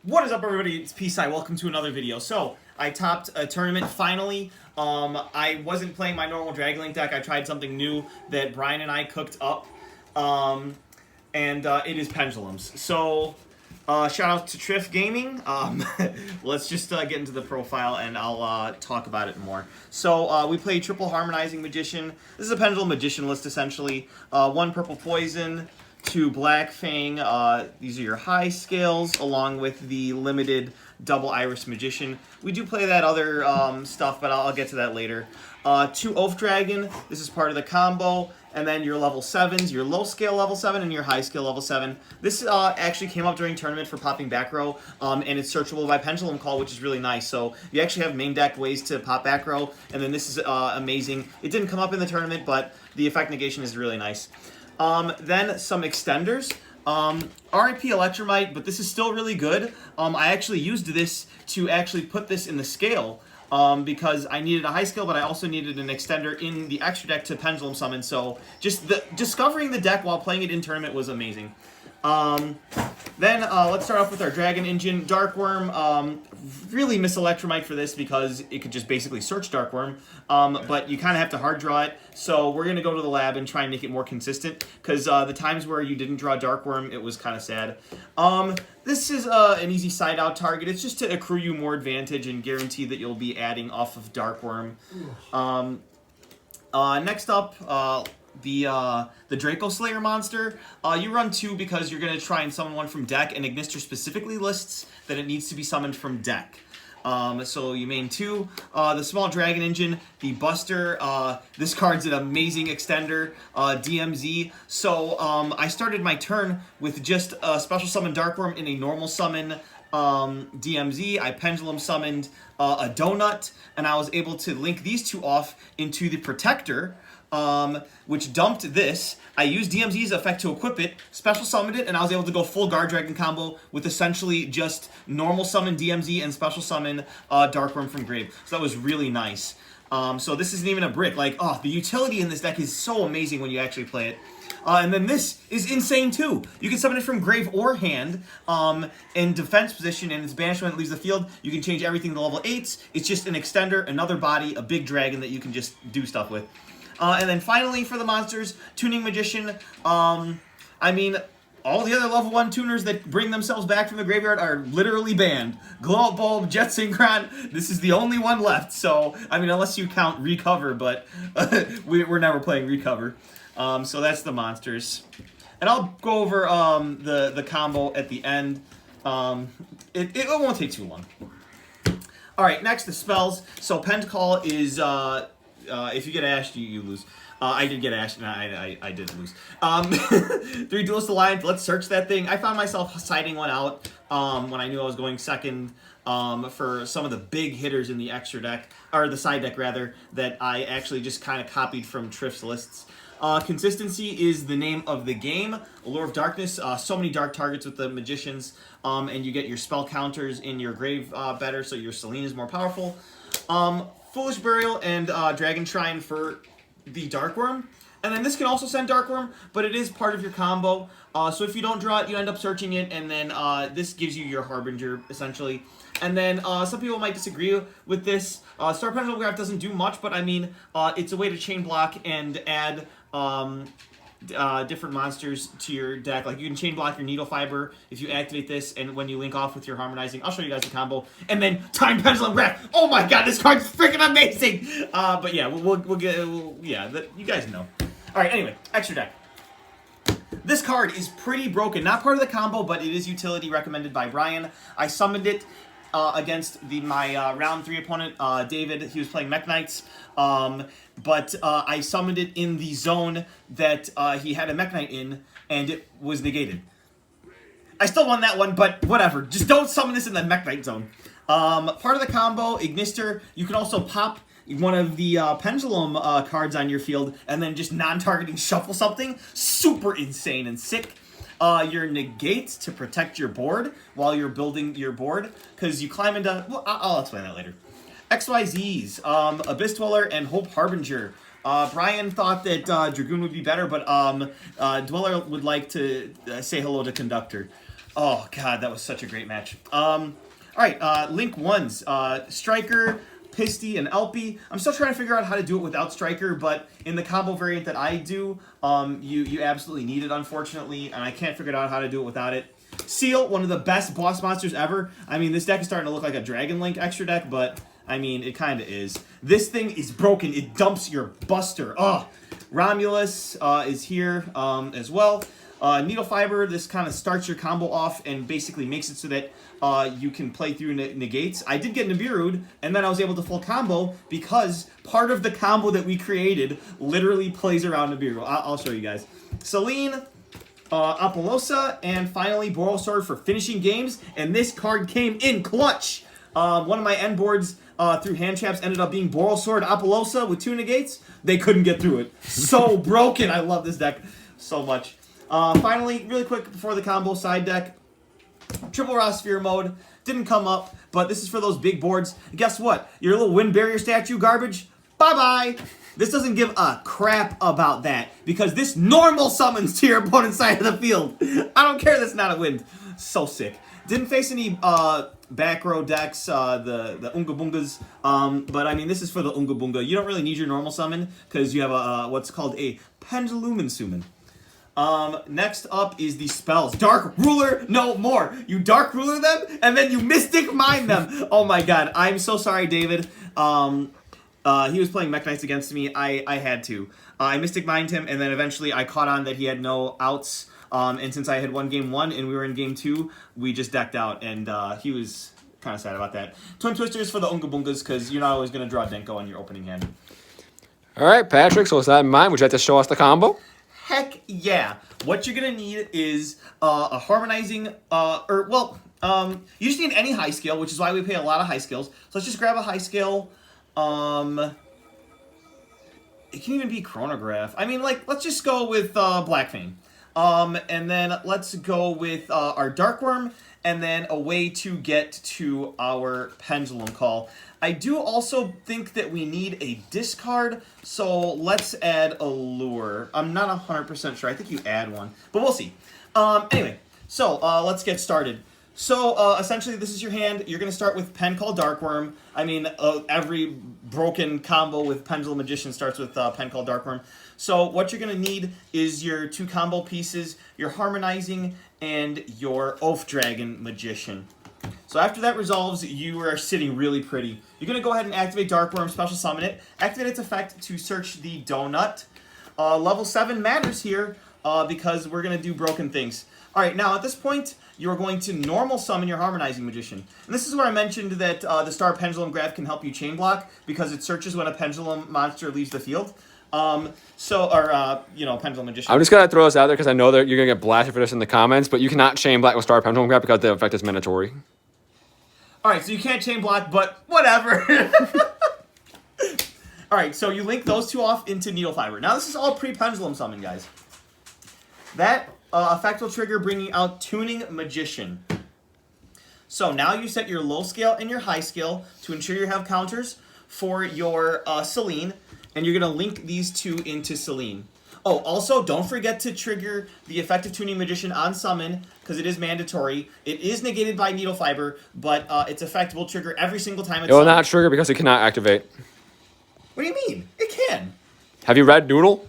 What is up, everybody? It's Peace. Welcome to another video. So, I topped a tournament finally. I wasn't playing my normal Dragon deck. I tried something new that Brian and I cooked up. And it is Pendulums. So, shout out to Triff Gaming. Let's just get into the profile and I'll talk about it more. So, we play Triple Harmonizing Magician. This is a Pendulum Magician list, essentially. 1 Purple Poison, 2 Black Fang. These are your high scales, along with the limited Double Iris Magician. We do play that other stuff, but I'll get to that later. 2 Oath Dragon. This is part of the combo. And then your level 7s, your low scale level 7 and your high scale level 7. This actually came up during tournament for popping back row, and it's searchable by Pendulum Call, which is really nice. So you actually have main deck ways to pop back row, and then this is amazing. It didn't come up in the tournament, but the effect negation is really nice. Then some extenders. RIP Electromite, but this is still really good. I actually used this to actually put this in the scale. Because I needed a high scale, but I also needed an extender in the extra deck to Pendulum Summon, so just discovering the deck while playing it in tournament was amazing. Then let's start off with our Dragon Engine. Darkworm, really miss Electromite for this because it could just basically search Darkworm, but you kind of have to hard draw it, so we're going to go to the lab and try and make it more consistent, because the times where you didn't draw Darkworm, it was kind of sad. This is an easy side-out target. It's just to accrue you more advantage and guarantee that you'll be adding off of Darkworm. Next up, the Draco Slayer monster. You run 2 because you're going to try and summon one from deck, and Ignister specifically lists that it needs to be summoned from deck. So you main 2. The Small Dragon Engine, the Buster. This card's an amazing extender, DMZ. So I started my turn with just a special summon Darkworm in a normal summon DMZ. I pendulum summoned a Donut, and I was able to link these 2 off into the Protector, which dumped this. I used DMZ's effect to equip it, special summoned it, and I was able to go full Guard Dragon combo with essentially just normal summon DMZ and special summon Darkworm from Grave. So that was really nice. So this isn't even a brick. Like, the utility in this deck is so amazing when you actually play it. And then this is insane too. You can summon it from grave or hand in defense position, and its banishment leaves the field. You can change everything to level 8s. It's just an extender, another body, a big dragon that you can just do stuff with. And then finally for the monsters, Tuning Magician. I mean, all the other level 1 tuners that bring themselves back from the graveyard are literally banned. Glow Up Bulb, Jet Synchron, this is the only one left. So, I mean, unless you count Recover, but we're never playing Recover. So that's the monsters. And I'll go over the combo at the end. It won't take too long. Alright, next, the spells. So Pend Call is... if you get ashed, you lose. I did get ashed, and I did lose. 3 Duelist Alliance, let's search that thing. I found myself siding one out when I knew I was going second for some of the big hitters in the extra deck, or the side deck rather, that I actually just kind of copied from Triff's lists. Consistency is the name of the game. Allure of Darkness, so many dark targets with the Magicians, and you get your spell counters in your grave better, so your Selene is more powerful. Foolish Burial and Dragon Shrine for the Darkworm. And then this can also send Darkworm, but it is part of your combo. So if you don't draw it, you end up searching it, and then this gives you your Harbinger, essentially. And then some people might disagree with this. Star Pendulum Graph doesn't do much, but I mean, it's a way to chain block and add different monsters to your deck. Like, you can chain block your Needle Fiber if you activate this, and when you link off with your Harmonizing, I'll show you guys the combo. And then Time Pendulum Graph. Oh my god, this card's freaking amazing! But yeah, we'll get... you guys know. Alright, anyway, extra deck. This card is pretty broken. Not part of the combo, but it is utility recommended by Brian. I summoned it against my round 3 opponent, David. He was playing Mech Knights. But I summoned it in the zone that he had a Mech Knight in, and it was negated. I still won that one, but whatever. Just don't summon this in the Mech Knight zone. Part of the combo, Ignister, you can also pop one of the Pendulum cards on your field, and then just non-targeting shuffle something. Super insane and sick. Your negates to protect your board while you're building your board, because you climb into... Well, I'll explain that later. XYZs, Abyss Dweller and Hope Harbinger. Brian thought that Dragoon would be better, but Dweller would like to say hello to Conductor. Oh, God, that was such a great match. All right, Link 1s. Striker, Pisty, and Elpy. I'm still trying to figure out how to do it without Striker, but in the combo variant that I do, you absolutely need it, unfortunately, and I can't figure out how to do it without it. Seal, one of the best boss monsters ever. I mean, this deck is starting to look like a Dragon Link extra deck, but, I mean, it kind of is. This thing is broken. It dumps your Buster. Ugh. Romulus is here as well. Needle Fiber, this kind of starts your combo off and basically makes it so that you can play through negates. I did get Nibiru'd, and then I was able to full combo because part of the combo that we created literally plays around Nibiru. I'll show you guys. Selene, Apollosa, and finally Borosword for finishing games, and this card came in clutch. One of my end boards through hand traps ended up being Borosword Apollosa with 2 negates. They couldn't get through it. So broken. I love this deck so much. Finally, really quick before the combo side deck, Triple Raw Sphere mode didn't come up, but this is for those big boards. Guess what? Your little wind barrier statue garbage, bye-bye. This doesn't give a crap about that because this normal summons to your opponent's side of the field. I don't care that's not a wind. So sick. Didn't face any back row decks, the Unga Bungas, but I mean, this is for the Unga Bunga. You don't really need your normal summon because you have a what's called a Pendulum summon. Next up is the spells. Dark Ruler no more. You Dark Ruler them, and then you Mystic Mind them. Oh my god. I'm so sorry, David. He was playing Mech Knights against me. I had to. I Mystic Mind him, and then eventually I caught on that he had no outs. And since I had won game 1 and we were in game 2, we just decked out, and he was kind of sad about that. Twin Twisters for the Unga Bungas, because you're not always going to draw Denko on your opening hand. All right, Patrick, so with that in mind, would you like to show us the combo? Heck yeah. What you're going to need is a harmonizing, you just need any high scale, which is why we pay a lot of high scales. So let's just grab a high scale. It can even be Chronograph. I mean, like, let's just go with Black Fang. And then let's go with our Dark Worm, and then a way to get to our Pendulum Call. I do also think that we need a discard, so let's add a lure. I'm not 100% sure. I think you add one, but we'll see. Anyway, so let's get started. So essentially, this is your hand. You're going to start with Pen Call Dark Worm. I mean, every broken combo with Pendulum Magician starts with Pen Call Dark Worm. So what you're going to need is your 2 combo pieces, your Harmonizing, and your Oath Dragon Magician. So after that resolves, you are sitting really pretty. You're going to go ahead and activate Dark Worm, special summon it, activate its effect to search the donut. Level 7 matters here because we're going to do broken things. All right, now at this point, you're going to normal summon your Harmonizing Magician. And this is where I mentioned that the Star Pendulum Graph can help you chain block because it searches when a Pendulum monster leaves the field. Pendulum Magician. I'm just going to throw this out there because I know that you're going to get blasted for this in the comments, but you cannot chain black with Star Pendulum Graph because the effect is mandatory. All right, so you can't chain block, but whatever. All right, so you link those 2 off into Needle Fiber. Now, this is all pre-Pendulum Summon, guys. That effect will trigger bringing out Tuning Magician. So now you set your low scale and your high scale to ensure you have counters for your Selene, and you're going to link these 2 into Selene. Oh, also, don't forget to trigger the effective Tuning Magician on summon, because it is mandatory. It is negated by Needle Fiber, but its effect will trigger every single time it's It will not trigger because it cannot activate. What do you mean? It can. Have you read Noodle?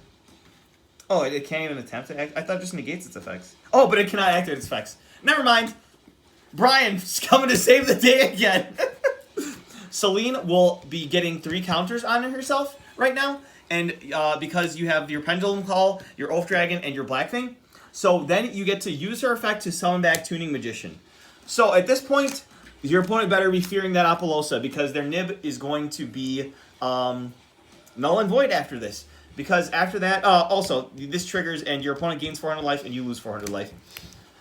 Oh, it can't even attempt to act? I thought it just negates its effects. Oh, but it cannot activate its effects. Never mind. Brian's coming to save the day again. Selene will be getting 3 counters on herself right now, and because you have your Pendulum Call, your Oath Dragon, and your Black Fang, so then you get to use her effect to summon back Tuning Magician. So at this point, your opponent better be fearing that Apollosa because their nib is going to be null and void after this. Because after that, also, this triggers and your opponent gains 400 life and you lose 400 life.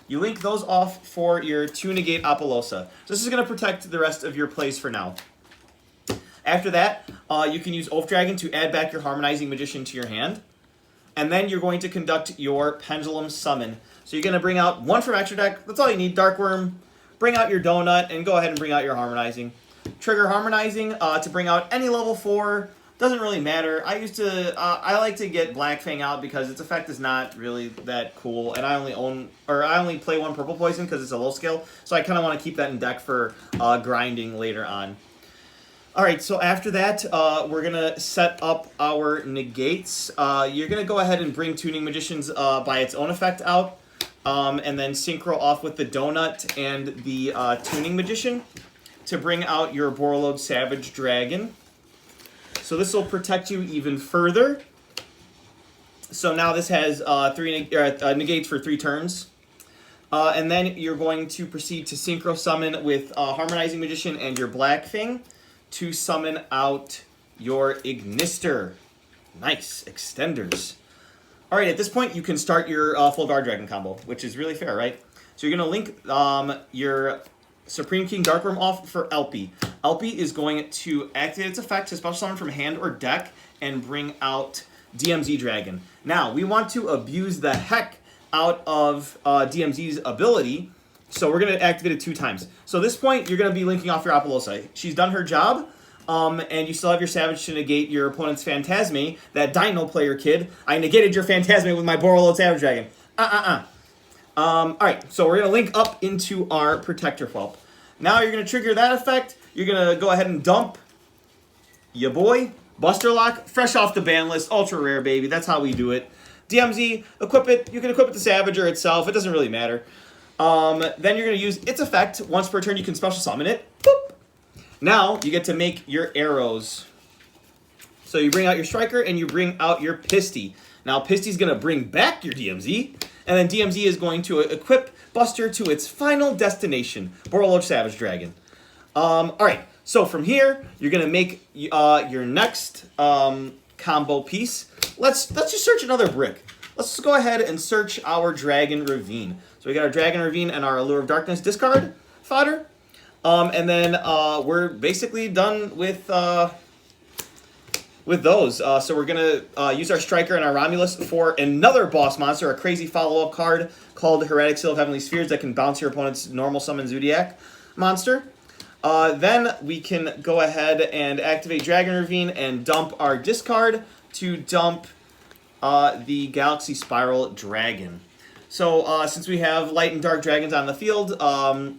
You link those off for your 2 negate Apollosa. So this is going to protect the rest of your plays for now. After that, you can use Oath Dragon to add back your Harmonizing Magician to your hand. And then you're going to conduct your Pendulum Summon. So you're going to bring out 1 from extra deck. That's all you need. Dark Worm. Bring out your Donut and go ahead and bring out your Harmonizing. Trigger Harmonizing to bring out any level 4 Doesn't really matter. I like to get Black Fang out because its effect is not really that cool, and I only play one Purple Poison because it's a low skill, so I kind of want to keep that in deck for grinding later on. All right, so after that, we're gonna set up our negates. You're gonna go ahead and bring Tuning Magicians by its own effect out, and then synchro off with the Donut and the Tuning Magician to bring out your Borreload Savage Dragon. So this will protect you even further. So now this has negates for 3 turns. And then you're going to proceed to Synchro Summon with Harmonizing Magician and your Black Fang to summon out your Ignister. Nice. Extenders. All right, at this point, you can start your Full Guard Dragon combo, which is really fair, right? So you're going to link your Supreme King Darkworm off for Elpie. Elpie is going to activate its effect to special summon from hand or deck and bring out DMZ Dragon. Now, we want to abuse the heck out of DMZ's ability, so we're going to activate it 2 times. So at this point, you're going to be linking off your Apollosa. She's done her job, and you still have your Savage to negate your opponent's Phantasme. That Dino player kid, I negated your Phantasme with my Borreload Savage Dragon. All right, so we're going to link up into our Protector Whelp. Now you're going to trigger that effect. You're going to go ahead and dump your boy, Buster Lock, fresh off the ban list, ultra rare, baby. That's how we do it. DMZ, equip it. You can equip it to Savage or itself. It doesn't really matter. Then you're going to use its effect. Once per turn, you can special summon it. Boop. Now you get to make your arrows. So you bring out your Striker and you bring out your Pisty. Now Pisty's going to bring back your DMZ. And then DMZ is going to equip Buster to its final destination, Borreload Savage Dragon. All right, so from here, you're going to make your next combo piece. Let's just search another brick. Let's just go ahead and search our Dragon Ravine. So we got our Dragon Ravine and our Allure of Darkness discard fodder. And then we're basically done with those. So we're going to use our Striker and our Romulus for another boss monster, a crazy follow-up card called Heretic Seal of Heavenly Spheres that can bounce your opponent's normal summon Zodiac monster. Then we can go ahead and activate Dragon Ravine and dump our discard to dump the Galaxy Spiral Dragon. So since we have light and dark dragons on the field,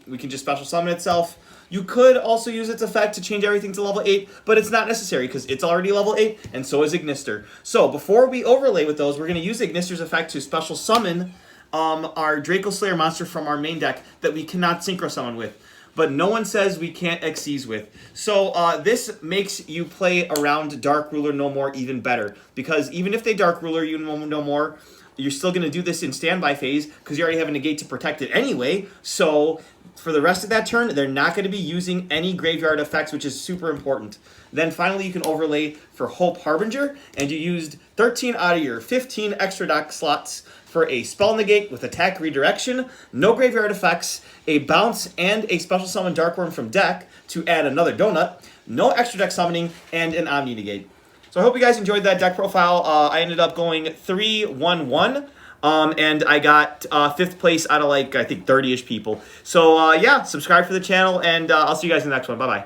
we can just special summon itself. You could also use its effect to change everything to level 8, but it's not necessary because it's already level 8, and so is Ignister. So before we overlay with those, we're going to use Ignister's effect to special summon our Draco Slayer monster from our main deck that we cannot synchro summon with. But no one says we can't Xyz with. So this makes you play around Dark Ruler No More even better. Because even if they Dark Ruler you no more, you're still going to do this in standby phase because you already have a negate to protect it anyway. So for the rest of that turn, they're not going to be using any graveyard effects, which is super important. Then finally, you can overlay for Hope Harbinger, and you used 13 out of your 15 extra deck slots for a spell negate with attack redirection, no graveyard effects, a bounce, and a special summon Darkworm from deck to add another donut, no extra deck summoning, and an Omni negate. So I hope you guys enjoyed that deck profile. I ended up going 3-1-1. And I got 5th place out of like, I think 30-ish people. So yeah, subscribe for the channel, and I'll see you guys in the next one. Bye-bye.